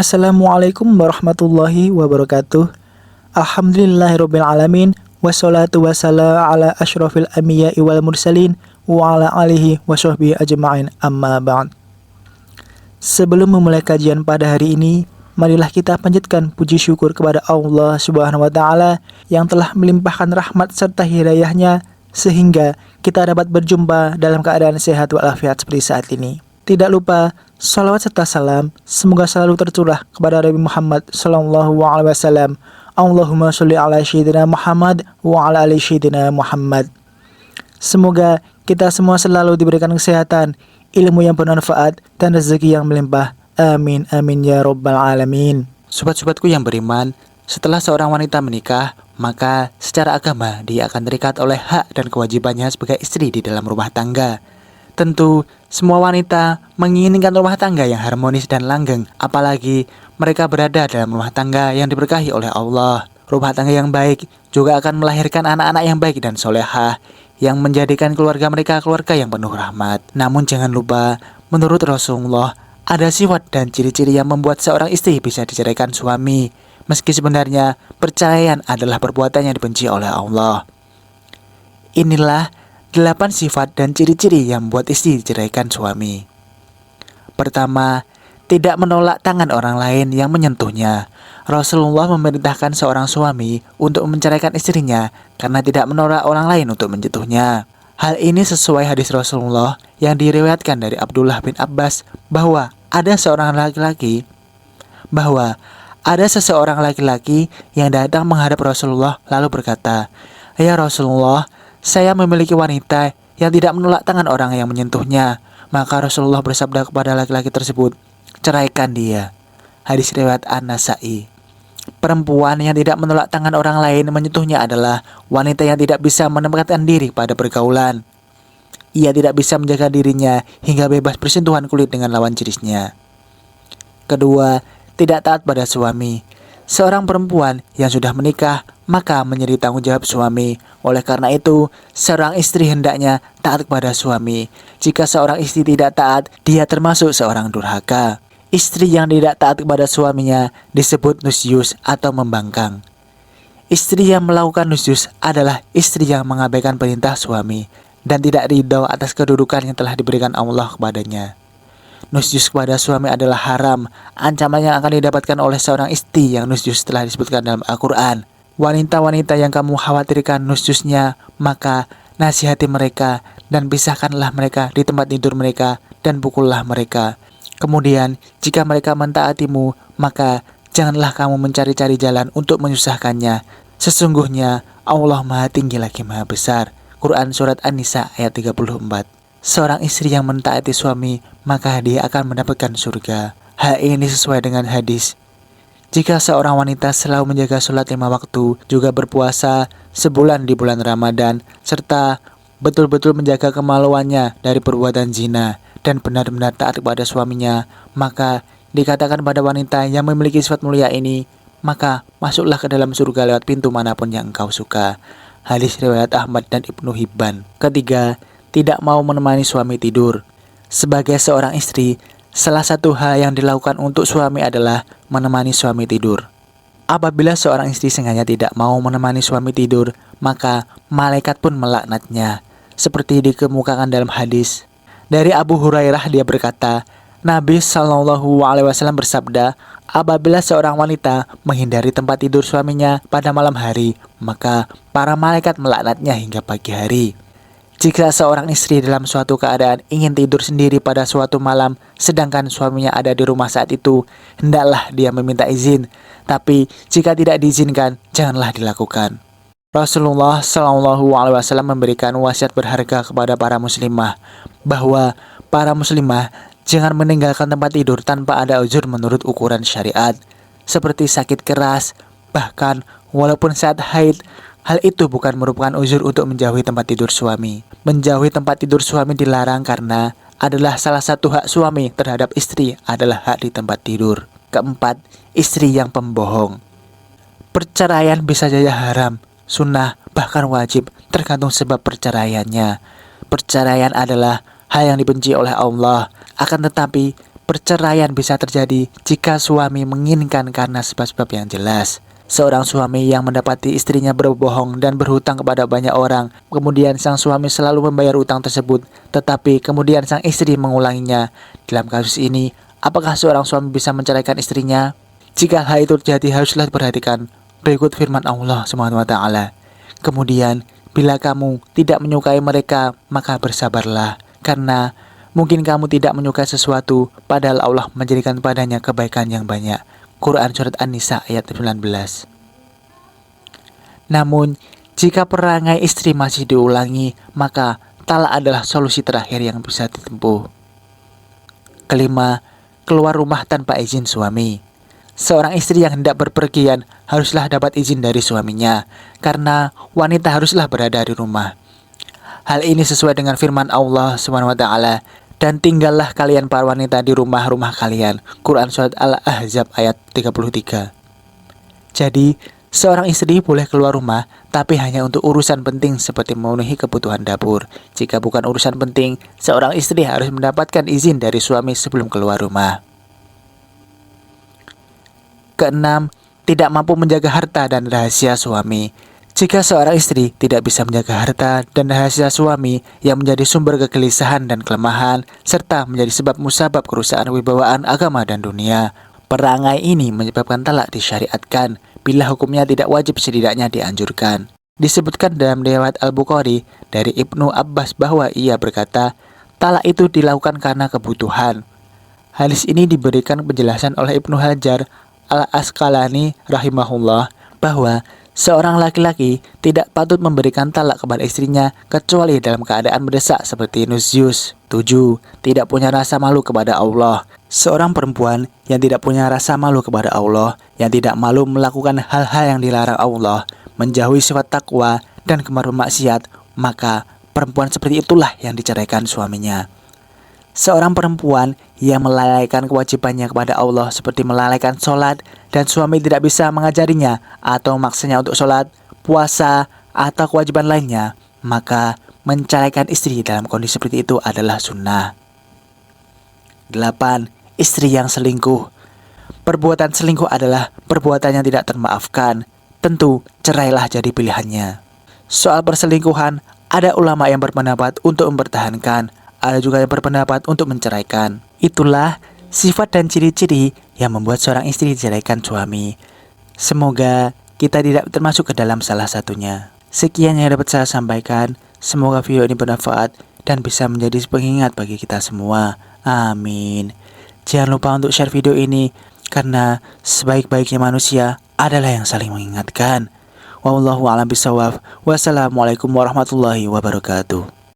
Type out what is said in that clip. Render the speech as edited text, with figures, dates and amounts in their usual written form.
Assalamualaikum warahmatullahi wabarakatuh. Alhamdulillahirabbil alamin wassalatu wassalamu ala asyrofil anbiya'i wal mursalin wa ala alihi washabbihi ajma'in amma ba'd. Sebelum memulai kajian pada hari ini, marilah kita panjatkan puji syukur kepada Allah Subhanahu wa taala yang telah melimpahkan rahmat serta hidayahnya sehingga kita dapat berjumpa dalam keadaan sehat walafiat seperti saat ini. Tidak lupa salawat serta salam semoga selalu tercurah kepada Nabi Muhammad SAW. Allahumma sholli ala sayyidina Muhammad wa ala ali sayyidina Muhammad. Semoga kita semua selalu diberikan kesehatan, ilmu yang bermanfaat, dan rezeki yang melimpah. Amin amin ya rabbal alamin. Sobat-sobatku yang beriman, setelah seorang wanita menikah, maka secara agama dia akan terikat oleh hak dan kewajibannya sebagai istri di dalam rumah tangga. Tentu, semua wanita menginginkan rumah tangga yang harmonis dan langgeng, apalagi mereka berada dalam rumah tangga yang diberkahi oleh Allah. Rumah tangga yang baik juga akan melahirkan anak-anak yang baik dan solehah, yang menjadikan keluarga mereka keluarga yang penuh rahmat. Namun jangan lupa, menurut Rasulullah, ada sifat dan ciri-ciri yang membuat seorang istri bisa diceraikan suami, meski sebenarnya perceraian adalah perbuatan yang dibenci oleh Allah. Inilah 8 sifat dan ciri-ciri yang membuat istri diceraikan suami. Pertama, tidak menolak tangan orang lain yang menyentuhnya. Rasulullah memerintahkan seorang suami untuk menceraikan istrinya karena tidak menolak orang lain untuk menyentuhnya. Hal ini sesuai hadis Rasulullah yang diriwayatkan dari Abdullah bin Abbas bahwa ada seseorang laki-laki yang datang menghadap Rasulullah lalu berkata, "Ya Rasulullah, saya memiliki wanita yang tidak menolak tangan orang yang menyentuhnya." Maka Rasulullah bersabda kepada laki-laki tersebut, "Ceraikan dia." Hadis riwayat An-Nasa'i. Perempuan yang tidak menolak tangan orang lain menyentuhnya adalah wanita yang tidak bisa menempatkan diri pada pergaulan. Ia tidak bisa menjaga dirinya hingga bebas bersentuhan kulit dengan lawan jenisnya. Kedua, tidak taat pada suami. Seorang perempuan yang sudah menikah maka menjadi tanggung jawab suami. Oleh karena itu, seorang istri hendaknya taat kepada suami. Jika seorang istri tidak taat, dia termasuk seorang durhaka. Istri yang tidak taat kepada suaminya disebut nusyus atau membangkang. Istri yang melakukan nusyus adalah istri yang mengabaikan perintah suami dan tidak ridho atas kedudukan yang telah diberikan Allah kepadanya. Nusyus kepada suami adalah haram. Ancaman yang akan didapatkan oleh seorang istri yang nusyus telah disebutkan dalam Al-Quran. Wanita-wanita yang kamu khawatirkan nusyusnya, maka nasihati mereka dan pisahkanlah mereka di tempat tidur mereka dan pukullah mereka. Kemudian jika mereka mentaatimu, maka janganlah kamu mencari-cari jalan untuk menyusahkannya. Sesungguhnya Allah Maha Tinggi lagi Maha Besar. Quran Surat An-Nisa ayat 34. Seorang istri yang mentaati suami, maka dia akan mendapatkan surga. Hal ini sesuai dengan hadis. Jika seorang wanita selalu menjaga sholat 5 waktu, juga berpuasa sebulan di bulan Ramadan, serta betul-betul menjaga kemaluannya dari perbuatan zina, dan benar-benar taat kepada suaminya, maka dikatakan pada wanita yang memiliki sifat mulia ini, maka masuklah ke dalam surga lewat pintu manapun yang engkau suka. Hadis riwayat Ahmad dan Ibnu Hibban. Ketiga, tidak mau menemani suami tidur. Sebagai seorang istri, salah satu hal yang dilakukan untuk suami adalah menemani suami tidur. Apabila seorang istri sengaja tidak mau menemani suami tidur, maka malaikat pun melaknatnya. Seperti dikemukakan dalam hadis. Dari Abu Hurairah dia berkata, Nabi SAW bersabda, apabila seorang wanita menghindari tempat tidur suaminya pada malam hari, maka para malaikat melaknatnya hingga pagi hari. Jika seorang istri dalam suatu keadaan ingin tidur sendiri pada suatu malam, sedangkan suaminya ada di rumah saat itu, hendaklah dia meminta izin. Tapi jika tidak diizinkan, janganlah dilakukan. Rasulullah SAW memberikan wasiat berharga kepada para muslimah, bahwa para muslimah jangan meninggalkan tempat tidur tanpa ada uzur menurut ukuran syariat, seperti sakit keras, bahkan walaupun saat haid. Hal itu bukan merupakan uzur untuk menjauhi tempat tidur suami. Menjauhi tempat tidur suami dilarang karena adalah salah satu hak suami terhadap istri adalah hak di tempat tidur. Keempat, istri yang pembohong. Perceraian bisa saja haram, sunnah, bahkan wajib, tergantung sebab perceraiannya. Perceraian adalah hal yang dibenci oleh Allah. Akan tetapi, perceraian bisa terjadi jika suami menginginkan karena sebab-sebab yang jelas. Seorang suami yang mendapati istrinya berbohong dan berhutang kepada banyak orang, kemudian sang suami selalu membayar utang tersebut, tetapi kemudian sang istri mengulanginya. Dalam kasus ini, apakah seorang suami bisa menceraikan istrinya? Jika hal itu terjadi, haruslah diperhatikan berikut firman Allah SWT. Kemudian, bila kamu tidak menyukai mereka, maka bersabarlah, karena mungkin kamu tidak menyukai sesuatu, padahal Allah menjadikan padanya kebaikan yang banyak. Quran Surat An-Nisa ayat 19. Namun, jika perangai istri masih diulangi, maka talak adalah solusi terakhir yang bisa ditempuh. Kelima, keluar rumah tanpa izin suami. Seorang istri yang hendak berpergian haruslah dapat izin dari suaminya, karena wanita haruslah berada di rumah. Hal ini sesuai dengan firman Allah SWT, dan tinggallah kalian para wanita di rumah-rumah kalian. Quran Surat Al-Ahzab ayat 33. Jadi, seorang istri boleh keluar rumah, tapi hanya untuk urusan penting seperti memenuhi kebutuhan dapur. Jika bukan urusan penting, seorang istri harus mendapatkan izin dari suami sebelum keluar rumah. Keenam, tidak mampu menjaga harta dan rahasia suami. Jika seorang istri tidak bisa menjaga harta dan rahasia suami yang menjadi sumber kegelisahan dan kelemahan, serta menjadi sebab musabab kerusakan wibawaan agama dan dunia, perangai ini menyebabkan talak disyariatkan, bila hukumnya tidak wajib setidaknya dianjurkan. Disebutkan dalam riwayat Al-Bukhari dari Ibnu Abbas bahwa ia berkata, talak itu dilakukan karena kebutuhan. Hadis ini diberikan penjelasan oleh Ibnu Hajar Al-Asqalani rahimahullah bahwa seorang laki-laki tidak patut memberikan talak kepada istrinya kecuali dalam keadaan mendesak seperti nusyuz. 7. Tidak punya rasa malu kepada Allah. Seorang perempuan yang tidak punya rasa malu kepada Allah, yang tidak malu melakukan hal-hal yang dilarang Allah, menjauhi sifat takwa dan gemar bermaksiat, maka perempuan seperti itulah yang diceraikan suaminya. Seorang perempuan yang melalaikan kewajibannya kepada Allah seperti melalaikan sholat dan suami tidak bisa mengajarinya atau maksanya untuk sholat, puasa, atau kewajiban lainnya, maka menceraikan istri dalam kondisi seperti itu adalah sunnah. 8. Istri yang selingkuh. Perbuatan selingkuh adalah perbuatan yang tidak termaafkan. Tentu cerailah jadi pilihannya. Soal perselingkuhan, ada ulama yang berpendapat untuk mempertahankan, ada juga yang berpendapat untuk menceraikan. Itulah sifat dan ciri-ciri yang membuat seorang istri diceraikan suami. Semoga kita tidak termasuk ke dalam salah satunya. Sekian yang dapat saya sampaikan. Semoga video ini bermanfaat dan bisa menjadi pengingat bagi kita semua. Amin. Jangan lupa untuk share video ini, karena sebaik-baiknya manusia adalah yang saling mengingatkan. Wallahu a'lam bishawab. Wassalamualaikum warahmatullahi wabarakatuh.